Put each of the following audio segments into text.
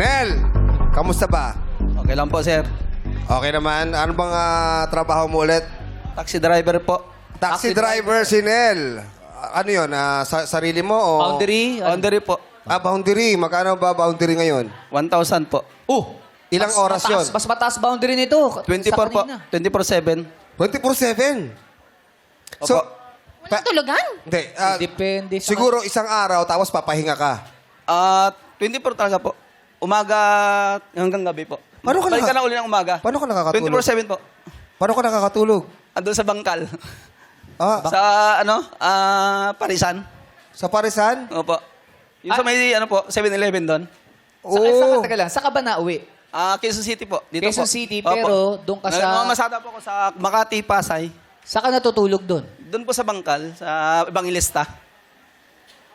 Nel, kamusta ba? Okay lang po, sir. Okay naman. Ano bang trabaho mo ulit? Taxi driver po. Taxi driver si Nel. Ano yun? Sarili mo o... Boundary? Boundary po. Boundary. Magkano ba boundary ngayon? 1,000 po. Ilang oras yun? Mas mataas boundary nito. 24 po. 24/7. 24/7. So, Walang tulugan? hindi. Depende sa... Siguro isang araw tapos papahinga ka. 24 talaga po. Umaga hanggang gabi po. Paano ka Balik ka na uli ng umaga. Paano ka nakakatulog? 24/7 po. Paano ka nakakatulog? Andun sa bangkal. Sa, Parisan. sa Parisan? Opo. Yung sa may, 7-Eleven doon. Teka lang, saan ka ba nauwi? Quezon City po. Dito Quezon po. City, Opo. pero doon ka sa... Namamasada po ako sa Makati, Pasay. Saan ka natutulog doon? Doon po sa bangkal, sa Evangelista.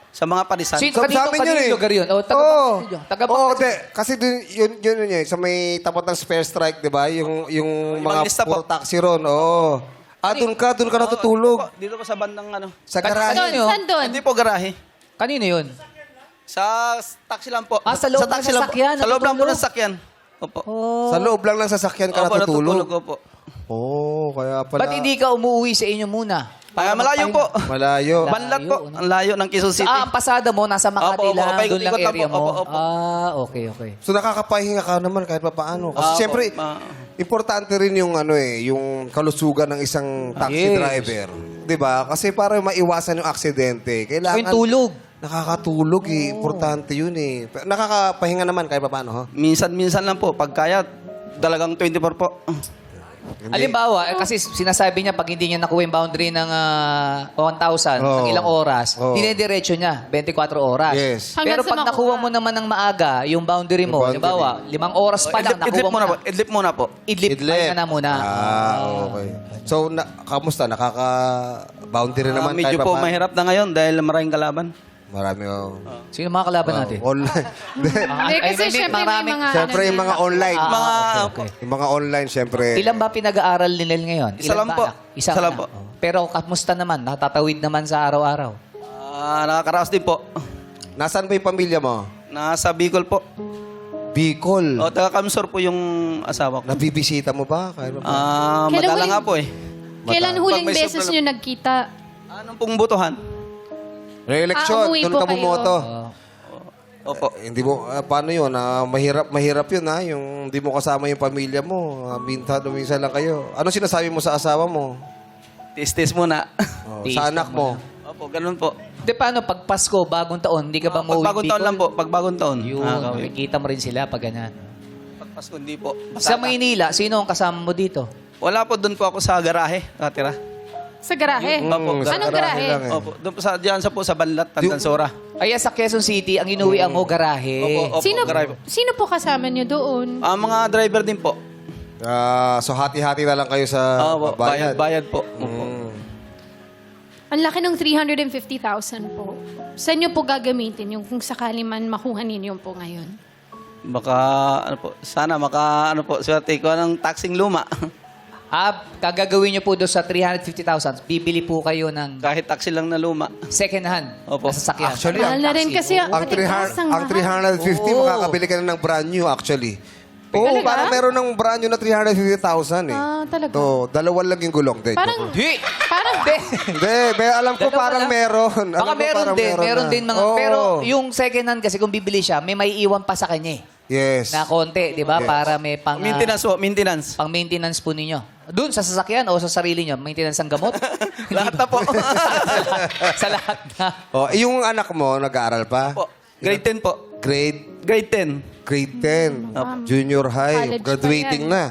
Sa mga Parisan. Sino Sa kanino amin yun eh. lugar yun? O, Oo. taga Oo, hindi. Kasi dun, yun yun sa may tapat ng spare strike, di ba? Yung mga Evangelista puro po. taxi ron, oo. Doon ka natutulog. Dito po sa bandang Sa garahe. Ano yun? Saan doon? Hindi po garahe. Kanino yun? Sa taxi lang po. Sa loob ng taxi lang po. sasakyan, Sa loob lang po natutulog? ng sasakyan. Opo. Sa loob lang ng sasakyan ka Opo, natutulog. Opo. Oo, kaya pala. Ba't hindi ka umuwi sa inyo muna? Malayo po. Malayo. Banlat po. Ang layo ng Quezon City. Ang pasada mo, nasa Makati Opo, lang, doon lang paikot-ikot lang area po. mo. Opo. Okay. So nakakapahinga ka naman kahit pa paano. Kasi Opo, siyempre, importante rin yung yung kalusugan ng isang taxi Yes. driver. 'Di ba? Kasi para maiwasan yung aksidente, kailangan Yung tulog. nakakatulog eh. Importante yun eh. Nakakapahinga naman kahit pa paano, ha? Minsan-minsan lang po. Pag kaya, talagang 24 po. Halimbawa, kasi sinasabi niya pag hindi niya nakuha yung boundary ng 1,000 Oo. ng ilang oras, Oo. dinediretso niya, 24 oras. Yes. Pero Hanggang sa pag nakuha mo naman ng maaga, yung boundary mo, Yung boundary. halimbawa, 5 oras pa lang, Idlip nakuha mo muna na. po. Idlip muna po. Idlip, pahinga na muna. Okay. So, kamusta? Nakaka-boundary naman kahit Medyo pa po paano? mahirap na ngayon dahil maraming kalaban. Marami. Sino mga kalaban natin? Online. Hindi, kasi syempre may mga... Siyempre, yung mga online. Okay. Yung mga online, siyempre. Ilan ba pinag-aaral ni Nel ngayon? Isa Ilan lang ba, po. anak? Isa Isa lang lang po. Pero kamusta naman? Natatawid naman sa araw-araw. Nakakaraos din po. Nasaan ba yung pamilya mo? Nasa Bicol po. Bicol. Taga Kamsor po yung asawa ko. Nabibisita mo ba? Kahit pa paano? Kailan Madala huling- nga po eh. Kailan huling Pag may beses sobra nyo nagkita? Anong pong butuhan? Re-election, umuwi doon po ka kayo. bumoto. Opo. Hindi mo, paano yun? Mahirap yun ha, yung hindi mo kasama yung pamilya mo. Minsan lang kayo. Ano sinasabi mo sa asawa mo? Tis-tis muna. Oh, sa anak mo? Opo, ganun po. Di paano, pag Pasko, bagong taon, hindi ka ba Pag mauwi bagong taon Bicol? lang po. Pag bagong taon. Yun, Nakakauwi. makikita mo rin sila pag ganyan. Pag Pasko, hindi po. Sa Maynila, sino ang kasama mo dito? Wala po, doon po ako sa garahe. Nakatira. Sa garahe? Opo. sa Anong garahe garahe? lang eh. Opo. Doon po sa, diyan sa po sa Banlat, Tandansora. Ay, sa Quezon City, ang inuwian mo, garahe. Opo, Sino, garahe po. sino po kasama nyo doon? Mga driver din po. So hati-hati na lang kayo sa Opo, bayad. bayad po. Opo. Mm. Ang laki ng 350,000 po. Saan nyo po gagamitin yung kung sakali man makuha ninyo po ngayon? Baka, sana swerte ko ng taxing luma. Kagagawin niyo po doon sa 350,000, bibili po kayo ng Kahit taxi lang na luma. second hand Opo. na sasakyan. Actually, Mahal na rin kasi ang Ang 350, Oo. makakabili ka na ng brand new actually. Oo, Talaga? parang meron ng brand new na 350,000 eh. talaga? To, dalawan lang yung gulong. Hindi, Parang, joke lang. Di! parang, Hindi, alam ko Dalawa parang lang. meron. Baka Alam ko meron parang din, meron na. din mga, Oo. pero yung second hand kasi kung bibili siya, may maiiwan pa sa kanya eh. Yes. Na konti, di ba? Yes. Para may pang, Maintenance po, maintenance. pang maintenance po ninyo. Doon sa sasakyan o sa sarili niyo, maintenance ang gamot? Lahat na po. sa lahat na. Oh, yung anak mo, nag-aaral pa? po. Grade 10 po. Grade Grade 10. grade 10. Junior high. College pa Graduating yan. na.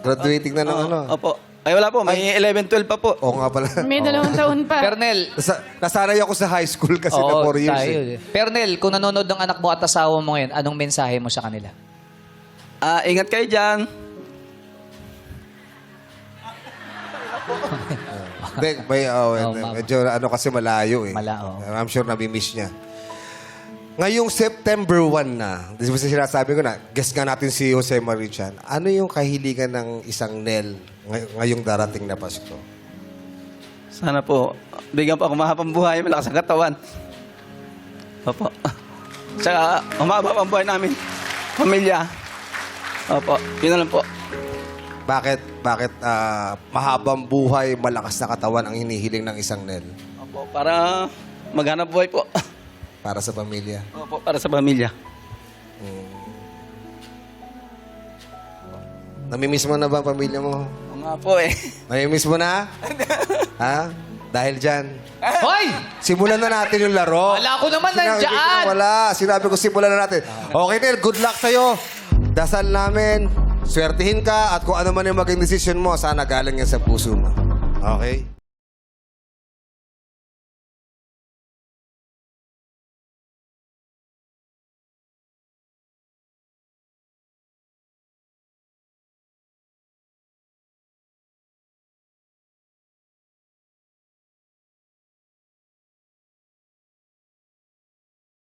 Graduating na ng ano. Opo. Ay, wala po. May 11, 12 pa po. Oo nga pala. may 2 taon pa. Pernel, Nasanay ako sa high school kasi na 4 years. tayo. Eh. Pernel, kung nanonood ng anak mo at asawa mo ngayon, anong mensahe mo sa kanila? Ingat kayo dyan. Hindi, medyo ano kasi malayo eh. I'm sure nabimiss niya. Ngayong September 1 na, di ba sinasabi ko na, guess nga natin si Jose Marichan, ano yung kahiligan ng isang Nel ngayong darating na Pasko? Sana po, bigyan po ako mahabang buhay, malakas ang katawan. Opo. Tsaka, umaba pa ang buhay namin. Pamilya. Opo, yun na lang po. Bakit mahabang buhay, malakas na katawan ang hinihiling ng isang Nel? Opo, para maghanap buhay po. Para sa pamilya. Opo, para sa pamilya. Namimiss mo na ba ang pamilya mo? Oo nga po eh. Namimiss mo na? Ha? Dahil dyan. Hoy! Simulan na natin yung laro. Wala ko naman Sinabi ko nandyan. wala. Sinabi ko simulan na natin. Okay, Nel. Good luck sa'yo. Dasal namin. Swertihin ka at kung ano man yung maging desisyon mo, sana galing yan sa puso mo. Okay?